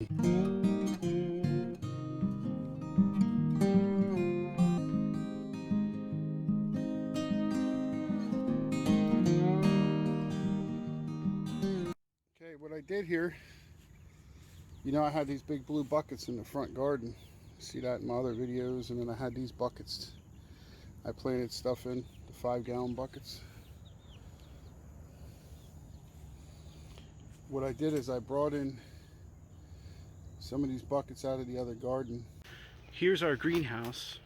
Okay, what I did here, you know, I had these big blue buckets in the front garden. See that in my other videos, and then I had these buckets. I planted stuff in the 5-gallon buckets. What I did is I brought in some of these buckets out of the other garden. Here's our greenhouse.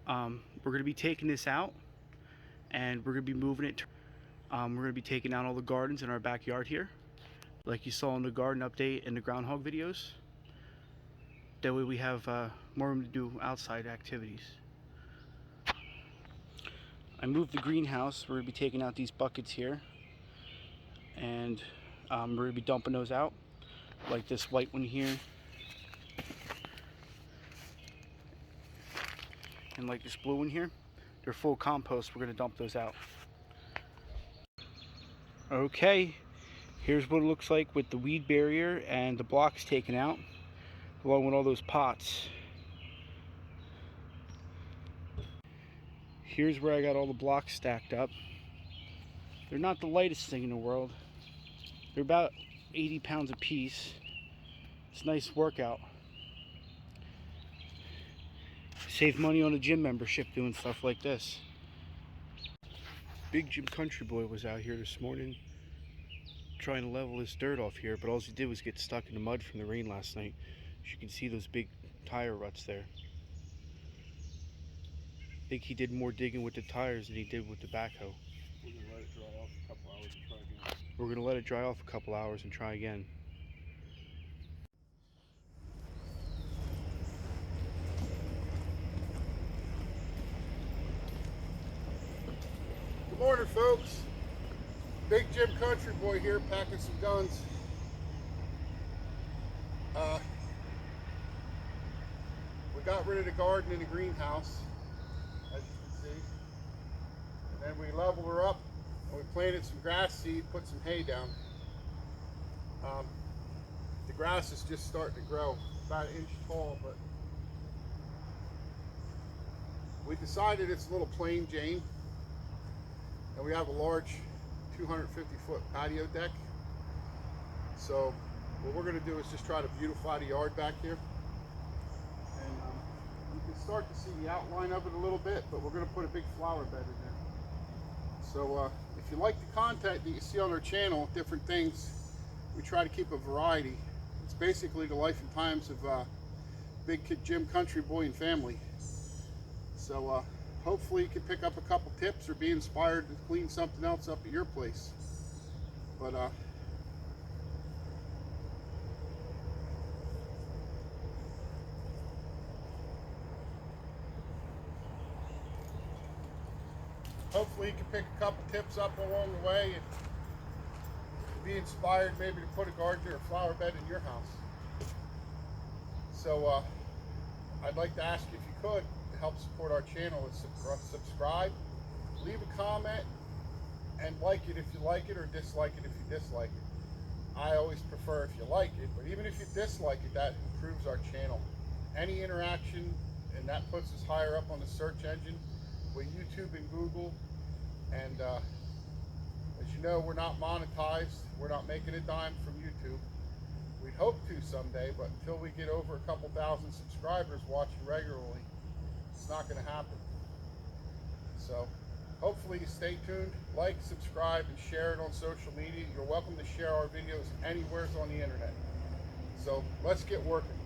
We're going to be taking this out, and we're going to be moving it. We're going to be taking out all the gardens in our backyard here, like you saw in the garden update and the groundhog videos. That way we have more room to do outside activities. I moved the greenhouse. We're going to be taking out these buckets here, and we're going to be dumping those out, like this white one here, and like this blue one here. They're full compost. We're going to dump those out. Okay, here's what it looks like with the weed barrier and the blocks taken out, along with all those pots. Here's where I got all the blocks stacked up. They're not the lightest thing in the world. They're about 80 pounds a piece. It's a nice workout. Save money on a gym membership doing stuff like this. Big Jim Country Boy was out here this morning trying to level this dirt off here, but all he did was get stuck in the mud from the rain last night. As you can see those big tire ruts there. I think he did more digging with the tires than he did with the backhoe. We're going to let it dry off a couple hours and try again. We're going to let it dry off a couple hours and try again. Good morning, folks. Big Jim Country Boy here, packing some guns. We got rid of the garden in the greenhouse, as you can see. And then we leveled her up, and we planted some grass seed, put some hay down. The grass is just starting to grow, about 1 inch tall, but we decided it's a little plain Jane, and we have a large 250-foot patio deck. So what we're going to do is just try to beautify the yard back here, and you can start to see the outline of it a little bit, but we're going to put a big flower bed in there. So if you like the content that you see on our channel, different things, we try to keep a variety. It's basically the life and times of Big Kid Jim Country Boy and family. So hopefully you can pick up a couple tips or be inspired to clean something else up at your place. But hopefully you can pick a couple tips up along the way and be inspired maybe to put a garden or a flower bed in your house. So I'd like to ask you, if you could, to help support our channel, is subscribe, leave a comment, and like it if you like it, or dislike it if you dislike it. I always prefer if you like it, but even if you dislike it, that improves our channel. Any interaction, and that puts us higher up on the search engine with YouTube and Google. And as you know, we're not monetized. We're not making a dime from YouTube. We'd hope to someday, but until we get over a couple thousand subscribers watching regularly, it's not going to happen. So hopefully you stay tuned, like, subscribe, and share it on social media. You're welcome to share our videos anywhere on the internet. So let's get working.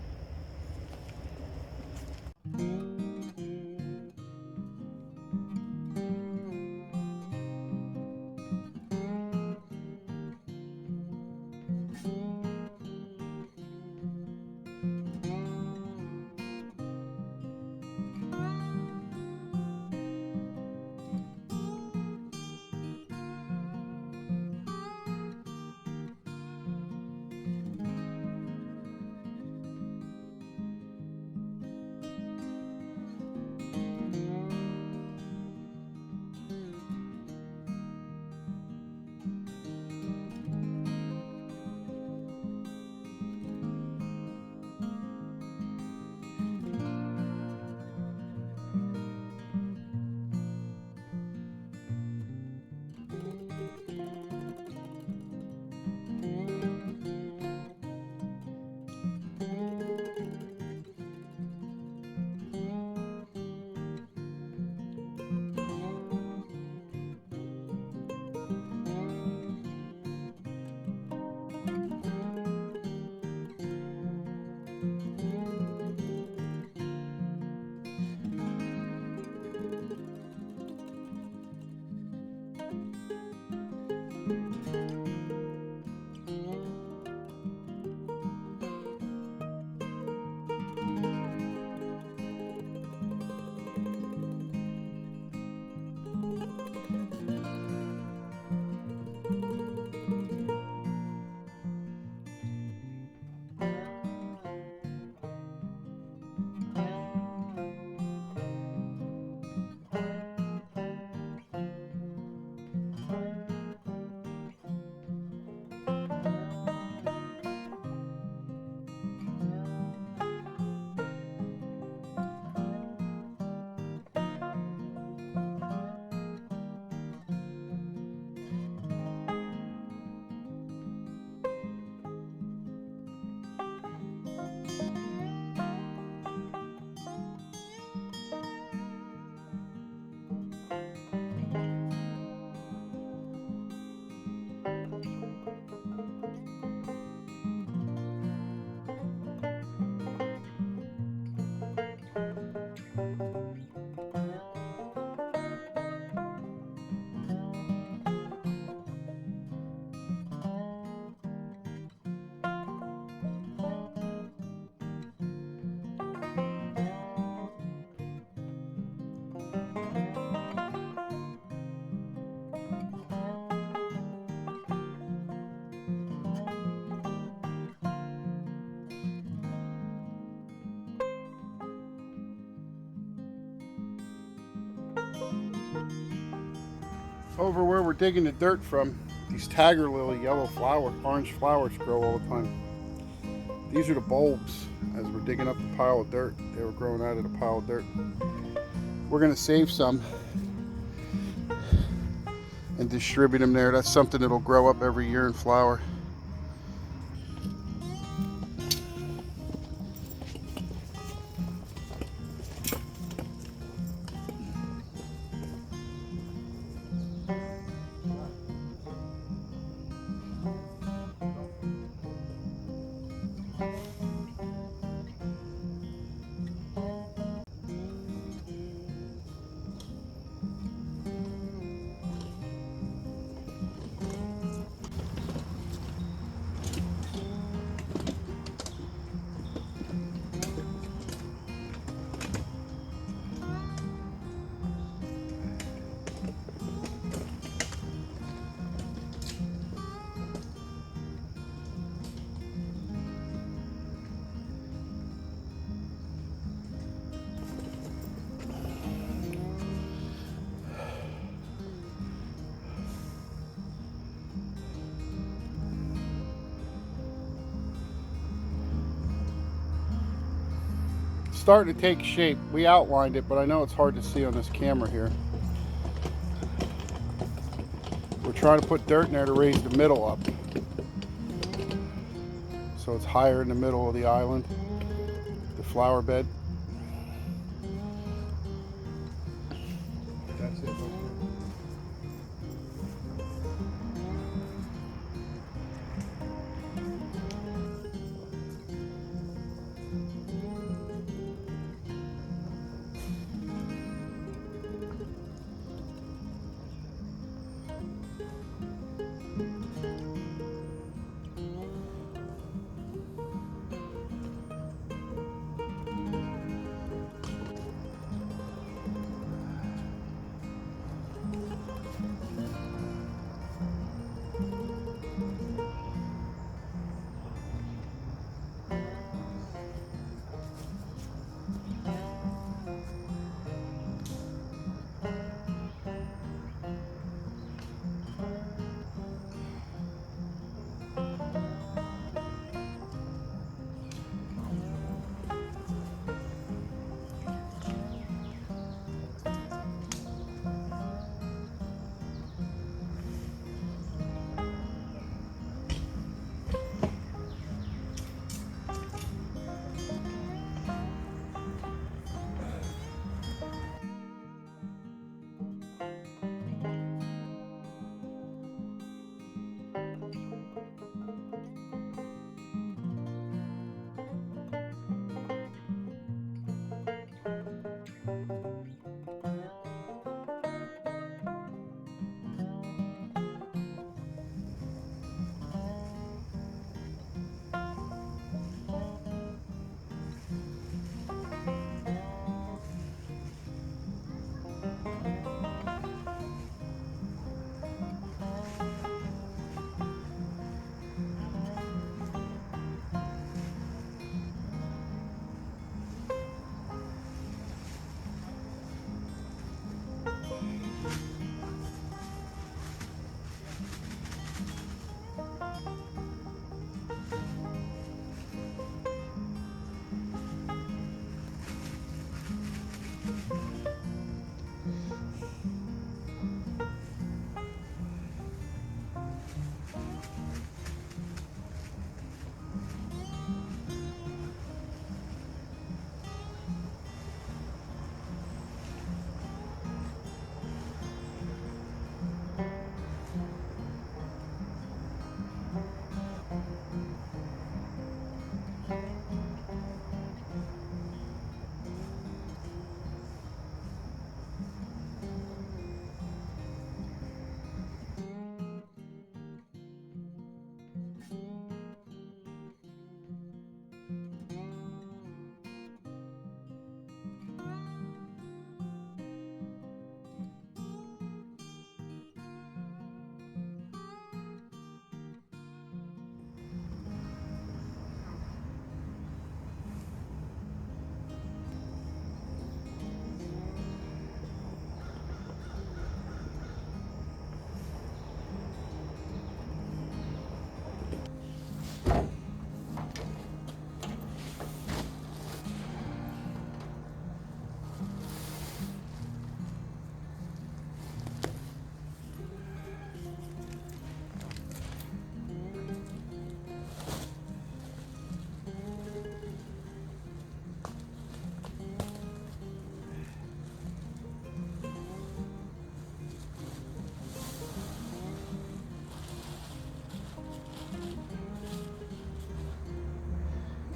Over where we're digging the dirt from, these tiger lily yellow orange flowers grow all the time. These are the bulbs. As we're digging up the pile of dirt, they were growing out of the pile of dirt. We're gonna save some and distribute them there. That's something that'll grow up every year and flower. Starting to take shape. We outlined it, but I know it's hard to see on this camera here. We're trying to put dirt in there to raise the middle up, so it's higher in the middle of the island, the flower bed. That's it.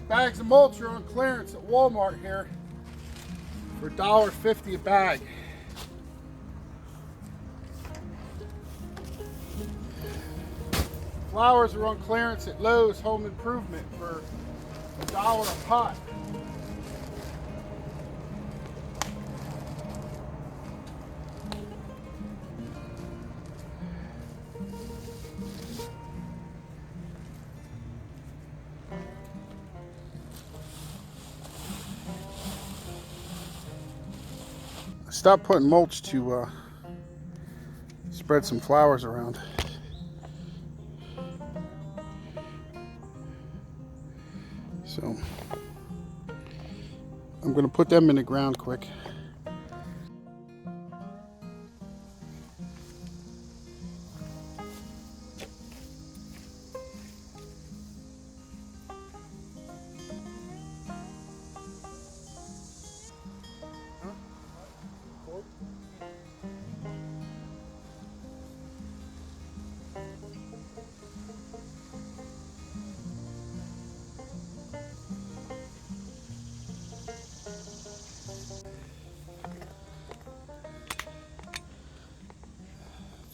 Bags of mulch are on clearance at Walmart here for $1.50 a bag. Flowers are on clearance at Lowe's Home Improvement for $1 a pot. Stop putting mulch to spread some flowers around. So I'm going to put them in the ground quick.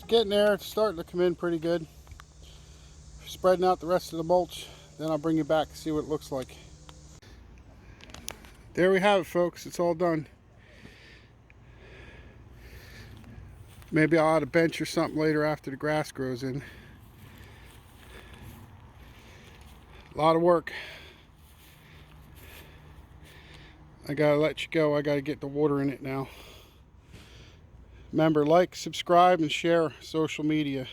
It's getting there. It's starting to come in pretty good. Spreading out the rest of the mulch. Then I'll bring you back and see what it looks like. There we have it, folks. It's all done. Maybe I'll add a bench or something later after the grass grows in. A lot of work. I gotta let you go. I gotta get the water in it now. Remember, like, subscribe, and share social media.